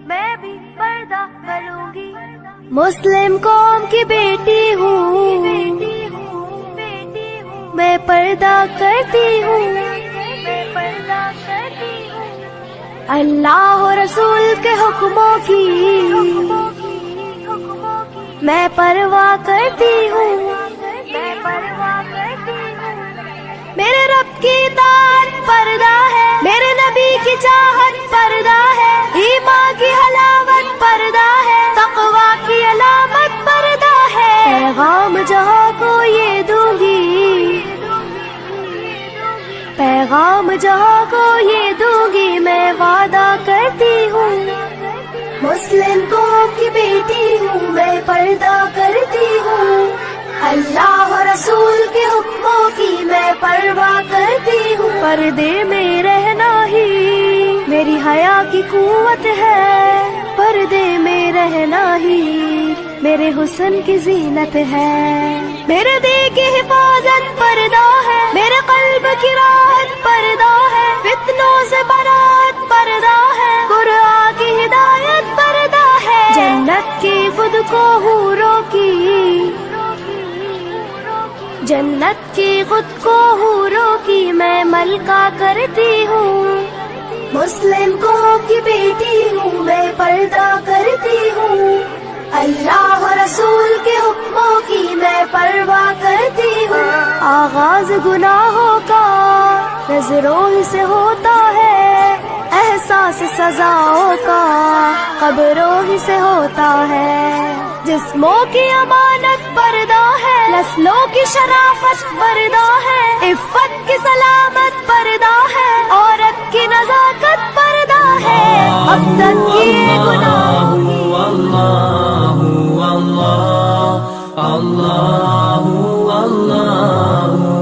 میں بھی پردہ کروں گی. مسلم قوم کی بیٹی ہوں, میں پردہ کرتی ہوں. اللہ و رسول کے حکموں کی میں پرواہ کرتی ہوں. میرے رب کی اطاعت پردہ ہے, میرے نبی کی چاہت پردہ ہے, ایمان کی حلاوت پردہ ہے, تقوی کی علامت پردہ ہے. پیغام جہاں کو یہ دوں گی, پیغام جہاں کو یہ دوں گی, میں وعدہ کرتی ہوں. مسلم قوم کی بیٹی ہوں, میں پردہ کرتی ہوں. اللہ و رسول کے حکموں کی میں پرواہ کرتی ہوں. پردے میں رہنا ہی میری حیا کی قوت ہے, پردے میں رہنا ہی میرے حسن کی زینت ہے. میرے دل کی حفاظت پردہ ہے, میرے قلب کی راحت پردہ ہے, فتنوں سے برات پردہ ہے, قرآن کی ہدایت پردہ ہے. جنت کی خود کو حوروں کی, جنت کی خود کو حوروں کی میں ملکہ کرتی ہوں. مسلم قوم کی بیٹی ہوں, میں پردہ کرتی ہوں. اللہ و رسول کے حکموں کی میں پرواہ کرتی ہوں. آغاز گناہوں کا نظروں ہی سے ہوتا ہے, احساس سزاؤں کا قبروں ہی سے ہوتا ہے. جسموں کی امانت پردہ ہے, نسلوں کی شرافت پردہ ہے, عفت کی سلامت پردہ ہے, عورت کی نزاکت پردہ ہے. اب تک کیے گناہوں کی اللہ اللہ اللہ اللہ